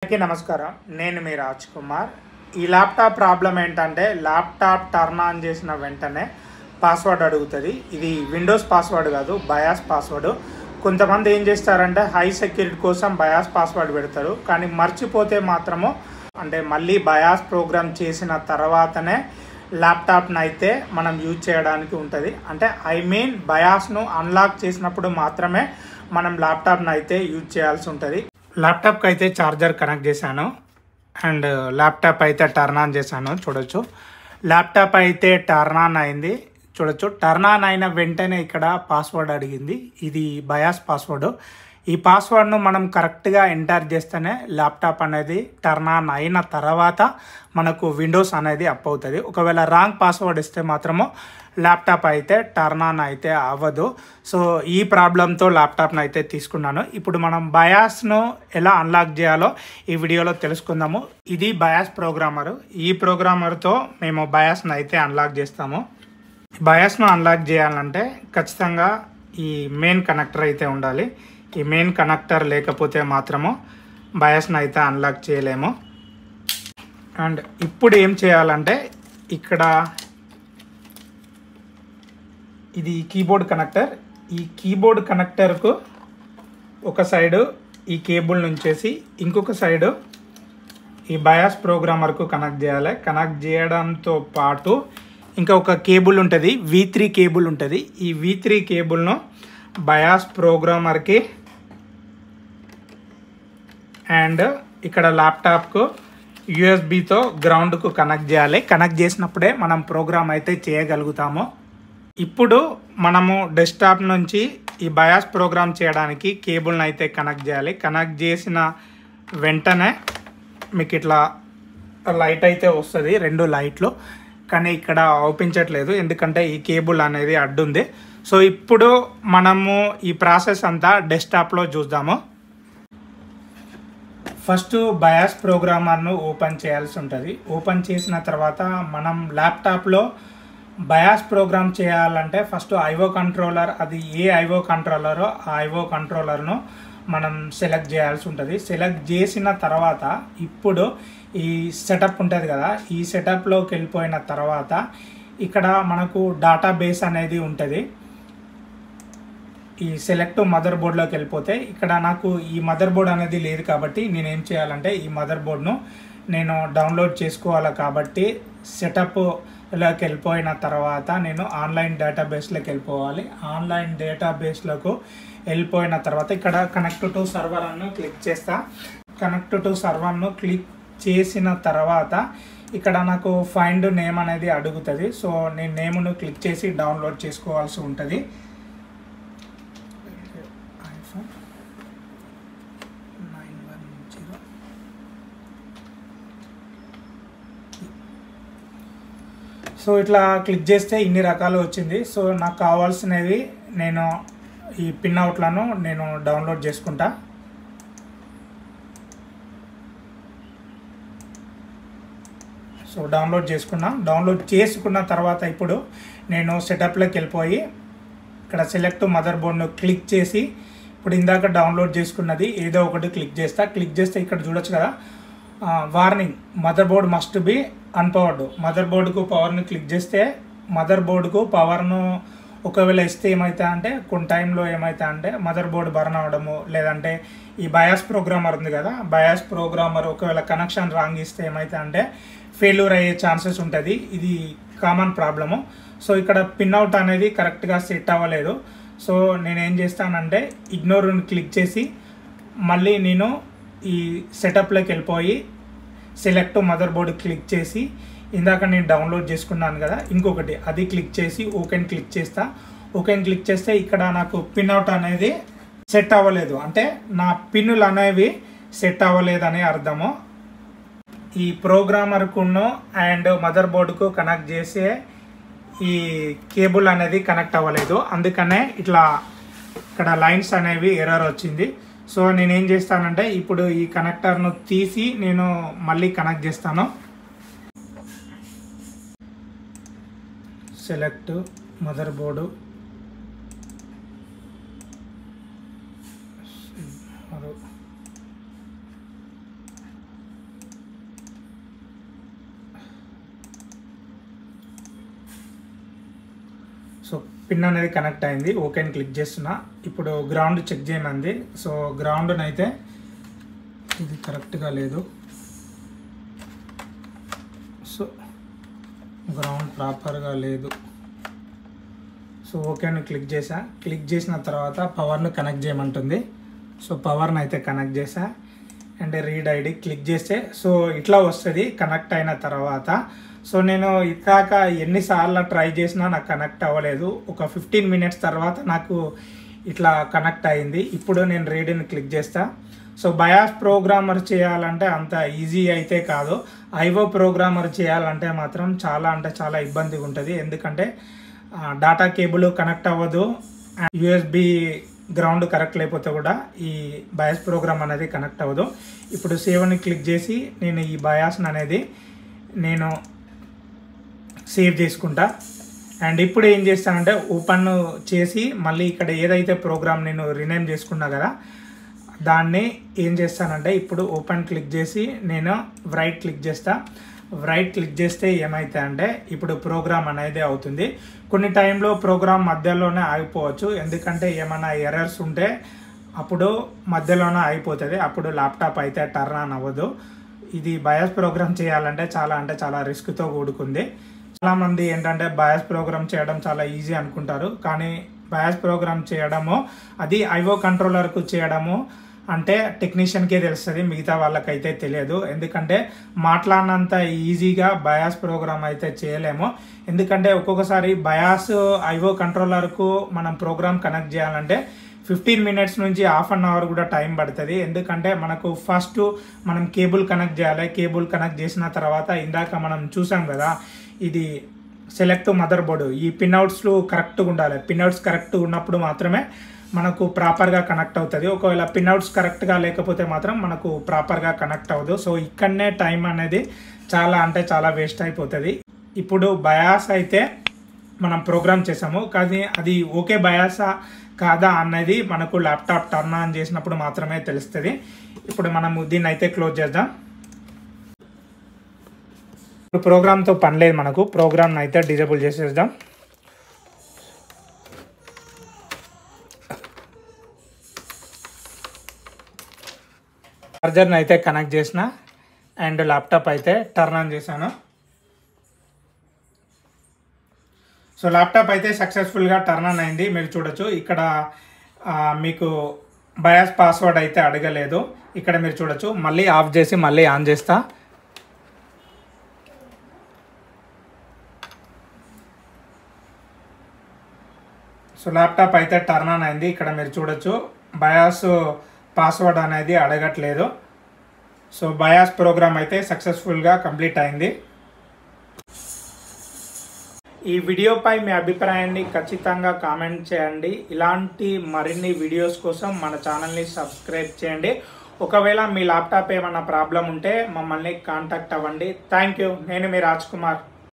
అందరికీ నమస్కారం. నేను మీ రాజ్ కుమార్. ఈ ల్యాప్టాప్ ప్రాబ్లం ఏంటంటే ల్యాప్టాప్ టర్న్ ఆన్ చేసిన వెంటనే పాస్వర్డ్ అడుగుతుంది. ఇది విండోస్ పాస్వర్డ్ కాదు, బయాస్ పాస్వర్డ్. కొంతమంది ఏం చేస్తారంటే హై సెక్యూరిటీ కోసం బయాస్ పాస్వర్డ్ పెడతారు, కానీ మర్చిపోతే మాత్రము అంటే మళ్ళీ బయాస్ ప్రోగ్రామ్ చేసిన తర్వాతనే ల్యాప్టాప్ని అయితే మనం యూజ్ చేయడానికి ఉంటుంది. అంటే బయాస్ను అన్లాక్ చేసినప్పుడు మాత్రమే మనం ల్యాప్టాప్ని అయితే యూజ్ చేయాల్సి ఉంటుంది. ల్యాప్టాప్కి అయితే ఛార్జర్ కనెక్ట్ చేశాను అండ్ ల్యాప్టాప్ అయితే టర్న్ ఆన్ చేశాను. చూడొచ్చు ల్యాప్టాప్ అయితే టర్న్ ఆన్ అయింది. చూడొచ్చు టర్న్ ఆన్ అయిన వెంటనే ఇక్కడ పాస్వర్డ్ అడిగింది. ఇది బయాస్ పాస్వర్డ్. ఈ పాస్వర్డ్ను మనం కరెక్ట్గా ఎంటర్ చేస్తేనే ల్యాప్టాప్ అనేది టర్న్ ఆన్ అయిన తర్వాత మనకు విండోస్ అనేది అప్ అవుతుంది. ఒకవేళ రాంగ్ పాస్వర్డ్ ఇస్తే మాత్రము ల్యాప్టాప్ అయితే టర్న్ ఆన్ అయితే అవ్వదు. సో ఈ ప్రాబ్లంతో ల్యాప్టాప్ను అయితే తీసుకున్నాను. ఇప్పుడు మనం బయాస్ను ఎలా అన్లాక్ చేయాలో ఈ వీడియోలో తెలుసుకుందాము. ఇది బయాస్ ప్రోగ్రామరు. ఈ ప్రోగ్రామర్తో మేము బయాస్ను అయితే అన్లాక్ చేస్తాము. బయాస్ను అన్లాక్ చేయాలంటే ఖచ్చితంగా ఈ మెయిన్ కనెక్టర్ అయితే ఉండాలి. ఈ మెయిన్ కనెక్టర్ లేకపోతే మాత్రము బయాస్ను అయితే అన్లాక్ చేయలేము. అండ్ ఇప్పుడు ఏం చేయాలంటే ఇక్కడ ఇది కీబోర్డ్ కనెక్టర్. ఈ కీబోర్డ్ కనెక్టర్కు ఒక సైడు ఈ కేబుల్ నుంచేసి ఇంకొక సైడు ఈ బయాస్ ప్రోగ్రామర్కు కనెక్ట్ చేయాలి. కనెక్ట్ చేయడంతో పాటు ఇంకా ఒక కేబుల్ ఉంటుంది, V3 కేబుల్ ఉంటుంది. ఈ V3 కేబుల్ను బయాస్ ప్రోగ్రామర్కి అండ్ ఇక్కడ ల్యాప్టాప్కు యూఎస్బితో గ్రౌండ్కు కనెక్ట్ చేయాలి. కనెక్ట్ చేసినప్పుడే మనం ప్రోగ్రామ్ అయితే చేయగలుగుతాము. ఇప్పుడు మనము డెస్క్టాప్ నుంచి ఈ బయాస్ ప్రోగ్రామ్ చేయడానికి కేబుల్ని అయితే కనెక్ట్ చేయాలి. కనెక్ట్ చేసిన వెంటనే మీకు ఇట్లా లైట్ అయితే వస్తుంది, 2 లైట్లు. కానీ ఇక్కడ అవుపించట్లేదు ఎందుకంటే ఈ కేబుల్ అనేది అడ్డుంది. సో ఇప్పుడు మనము ఈ ప్రాసెస్ అంతా డెస్క్టాప్లో చూద్దాము. ఫస్ట్ బయాస్ ప్రోగ్రామర్ను ఓపెన్ చేయాల్సి ఉంటుంది. ఓపెన్ చేసిన తర్వాత మనం ల్యాప్టాప్లో బయాస్ ప్రోగ్రామ్ చేయాలంటే ఫస్ట్ ఐఓ కంట్రోలర్, అది ఏ ఐఓ కంట్రోలరో ఆ ఐఓ కంట్రోలర్ను మనం సెలెక్ట్ చేయాల్సి ఉంటుంది. సెలెక్ట్ చేసిన తర్వాత ఇప్పుడు ఈ సెటప్ ఉంటుంది కదా, ఈ సెటప్లోకి వెళ్ళిపోయిన తర్వాత ఇక్కడ మనకు డేటాబేస్ అనేది ఉంటుంది. ఈ సెలెక్ట్ మదర్ బోర్డ్లోకి వెళ్ళిపోతే ఇక్కడ నాకు ఈ మదర్ బోర్డ్ అనేది లేదు కాబట్టి నేనేం చేయాలంటే ఈ మదర్ బోర్డ్ను నేను డౌన్లోడ్ చేసుకోవాలి. కాబట్టి సెటప్లోకి వెళ్ళిపోయిన తర్వాత నేను ఆన్లైన్ డేటాబేస్లోకి వెళ్ళిపోవాలి. ఆన్లైన్ డేటాబేస్లకు వెళ్ళిపోయిన తర్వాత ఇక్కడ కనెక్ట్ టు సర్వర్ అನ್ನು క్లిక్ చేస్తా. కనెక్ట్ టు సర్వర్ను క్లిక్ చేసిన తర్వాత ఇక్కడ నాకు ఫైండ్ నేమ్ అనేది అడుగుతుంది. సో నేను నేమ్ను క్లిక్ చేసి డౌన్లోడ్ చేసుకోవాల్సి ఉంటుంది. సో ఇట్లా క్లిక్ చేస్తే ఇన్ని రకాలు వచ్చింది. సో నాకు కావాల్సినవి నేను ఈ పిన్ అవుట్లను నేను డౌన్లోడ్ చేసుకుంటా. సో డౌన్లోడ్ చేసుకున్నా. డౌన్లోడ్ చేసుకున్న తర్వాత ఇప్పుడు నేను సెటప్లోకి వెళ్ళిపోయి ఇక్కడ సెలెక్ట్ మదర్ బోర్డ్ను క్లిక్ చేసి ఇప్పుడు ఇందాక డౌన్లోడ్ చేసుకున్నది ఏదో ఒకటి క్లిక్ చేస్తా. క్లిక్ చేస్తే ఇక్కడ చూడొచ్చు కదా warning, mother board must be unpowered. Mother బోర్డుకు పవర్ను క్లిక్ చేస్తే మదర్ బోర్డుకు పవర్ను ఒకవేళ ఇస్తే ఏమవుతా అంటే కొన్ని టైంలో ఏమవుతా అంటే మదర్ బోర్డు బర్న్ అవ్వడము, లేదంటే ఈ బయాస్ ప్రోగ్రామర్ ఉంది కదా, బయాస్ ప్రోగ్రామర్ ఒకవేళ కనెక్షన్ రాంగ్ ఇస్తే ఏమవుతా అంటే ఫెయిల్యూర్ అయ్యే ఛాన్సెస్ ఉంటుంది. ఇది కామన్ ప్రాబ్లము. సో ఇక్కడ పిన్ అవుట్ అనేది కరెక్ట్గా సెట్ అవ్వలేదు. సో నేనేం చేస్తానంటే ఇగ్నోర్ని క్లిక్ చేసి మళ్ళీ నేను ఈ సెటప్లోకి వెళ్ళిపోయి సెలెక్ట్ మదర్ బోర్డు క్లిక్ చేసి ఇందాక నేను డౌన్లోడ్ చేసుకున్నాను కదా ఇంకొకటి అది క్లిక్ చేసి ఓకేని క్లిక్ చేస్తా. ఓకేని క్లిక్ చేస్తే ఇక్కడ నాకు పిన్ అవుట్ అనేది సెట్ అవ్వలేదు, అంటే నా పిన్నులు అనేవి సెట్ అవ్వలేదని అర్థము. ఈ ప్రోగ్రామర్కును అండ్ మదర్ బోర్డుకు కనెక్ట్ చేసే ఈ కేబుల్ అనేది కనెక్ట్ అవ్వలేదు, అందుకనే ఇట్లా ఇక్కడ లైన్స్ అనేవి ఎర్రర్ వచ్చింది. సో నేనేం చేస్తానంటే ఇప్పుడు ఈ కనెక్టర్ను తీసి నేను మళ్ళీ కనెక్ట్ చేస్తాను. Select mother board, so pin అనేది కనెక్ట్ అయింది, ఓకే అని క్లిక్ చేస్తున్నా. ఇప్పుడు గ్రౌండ్ చెక్ చేయమంది. సో గ్రౌండ్ని అయితే ఇది కరెక్ట్గా లేదు, సో గ్రౌండ్ ప్రాపర్గా లేదు. సో ఓకే అని క్లిక్ చేసా. క్లిక్ చేసిన తర్వాత పవర్ను కనెక్ట్ చేయమంటుంది. సో పవర్ని అయితే కనెక్ట్ చేసా అండ్ రీడ్ ఐడి క్లిక్ చేస్తే సో ఇట్లా వస్తుంది కనెక్ట్ అయిన తర్వాత. సో నేను ఇకాక ఎన్నిసార్లు ట్రై చేసినా నాకు కనెక్ట్ అవ్వలేదు. ఒక 15 మినిట్స్ తర్వాత నాకు ఇట్లా కనెక్ట్ అయింది. ఇప్పుడు నేను రీడ్ని క్లిక్ చేస్తా. సో బయాస్ ప్రోగ్రామర్ చేయాలంటే అంత ఈజీ అయితే కాదు. ఐఓ ప్రోగ్రామర్ చేయాలంటే మాత్రం చాలా అంటే చాలా ఇబ్బందిగా ఉంటుంది. ఎందుకంటే డాటా కేబుల్ కనెక్ట్ అవ్వదు, యూఎస్బి గ్రౌండ్ కరెక్ట్ లేకపోతే కూడా ఈ బయాస్ ప్రోగ్రామ్ అనేది కనెక్ట్ అవ్వదు. ఇప్పుడు సేవ్ని క్లిక్ చేసి నేను ఈ బయాస్ని అనేది నేను సేవ్ చేసుకుంటా. అండ్ ఇప్పుడు ఏం చేస్తానంటే ఓపెన్ చేసి మళ్ళీ ఇక్కడ ఏదైతే ప్రోగ్రామ్ నేను రీనేమ్ చేసుకున్నా కదా దాన్ని ఏం చేస్తానంటే ఇప్పుడు ఓపెన్ క్లిక్ చేసి నేను రైట్ క్లిక్ చేస్తా. రైట్ క్లిక్ చేస్తే ఏమైతే అంటే ఇప్పుడు ప్రోగ్రామ్ అనేది అవుతుంది. కొన్ని టైంలో ప్రోగ్రామ్ మధ్యలోనే ఆగిపోవచ్చు, ఎందుకంటే ఏమైనా ఎర్రర్స్ ఉంటే అప్పుడు మధ్యలోనే అయిపోతుంది, అప్పుడు ల్యాప్టాప్ అయితే టర్న్ ఆన్ అవ్వదు. ఇది బయాస్ ప్రోగ్రామ్ చేయాలంటే చాలా అంటే చాలా రిస్క్తో కూడుకుంది. చాలామంది ఏంటంటే బయాస్ ప్రోగ్రామ్ చేయడం చాలా ఈజీ అనుకుంటారు, కానీ బయాస్ ప్రోగ్రామ్ చేయడము అది ఐఓ కంట్రోలర్కు చేయడము అంటే టెక్నీషియన్కే తెలుస్తుంది, మిగతా వాళ్ళకైతే తెలియదు. ఎందుకంటే మాట్లాడినంత ఈజీగా బయాస్ ప్రోగ్రామ్ అయితే చేయలేము. ఎందుకంటే ఒక్కొక్కసారి బయాస్ ఐఓ కంట్రోలర్కు మనం ప్రోగ్రామ్ కనెక్ట్ చేయాలంటే 15 మినిట్స్ నుంచి హాఫ్ అన్ అవర్ కూడా టైం పడుతుంది. ఎందుకంటే మనకు ఫస్ట్ మనం కేబుల్ కనెక్ట్ చేయాలి. కేబుల్ కనెక్ట్ చేసిన తర్వాత ఇందాక మనం చూసాం కదా ఇది సెలెక్ట్ మదర్ బోర్డు, ఈ పిన్అవుట్స్లు కరెక్ట్గా ఉండాలి. పిన్అవుట్స్ కరెక్ట్గా ఉన్నప్పుడు మాత్రమే మనకు ప్రాపర్గా కనెక్ట్ అవుతుంది. ఒకవేళ పిన్అవుట్స్ కరెక్ట్గా లేకపోతే మాత్రం మనకు ప్రాపర్గా కనెక్ట్ అవ్వదు. సో ఇక్కడనే టైం అనేది చాలా అంటే చాలా వేస్ట్ అయిపోతుంది. ఇప్పుడు బయాస్ అయితే మనం ప్రోగ్రామ్ చేసాము, కానీ అది ఓకే బయాసా కాదా అన్నది మనకు ల్యాప్టాప్ టర్న్ ఆన్ చేసినప్పుడు మాత్రమే తెలుస్తుంది. ఇప్పుడు మనము దీన్ని అయితే క్లోజ్ చేద్దాం. ఇప్పుడు ప్రోగ్రామ్తో పని లేదు, మనకు ప్రోగ్రామ్ని అయితే డిజేబుల్ చేసేద్దాం. చార్జర్ని అయితే కనెక్ట్ చేసిన అండ్ ల్యాప్టాప్ అయితే టర్న్ ఆన్ చేశాను. సో ల్యాప్టాప్ అయితే సక్సెస్ఫుల్గా టర్న్ ఆన్ అయింది. మీరు చూడొచ్చు ఇక్కడ మీకు బయాస్ పాస్వర్డ్ అయితే అడగలేదు. ఇక్కడ మీరు చూడొచ్చు. మళ్ళీ ఆఫ్ చేసి మళ్ళీ ఆన్ చేస్తా. సో ల్యాప్టాప్ అయితే టర్న్ ఆన్ అయింది. ఇక్కడ మీరు చూడొచ్చు బయాస్ పాస్వర్డ్ అనేది అడగట్లేదు. సో బయాస్ ప్రోగ్రామ్ అయితే సక్సెస్ఫుల్గా కంప్లీట్ అయింది. ఈ వీడియోపై మీ అభిప్రాయాన్ని ఖచ్చితంగా కామెంట్ చేయండి. ఇలాంటి మరిన్ని వీడియోస్ కోసం మన ఛానల్ని సబ్స్క్రైబ్ చేయండి. ఒకవేళ మీ ల్యాప్టాప్ ఏమైనా ప్రాబ్లం ఉంటే మమ్మల్ని కాంటాక్ట్ అవ్వండి. Thank you. నేను మీ రాజ్ కుమార్.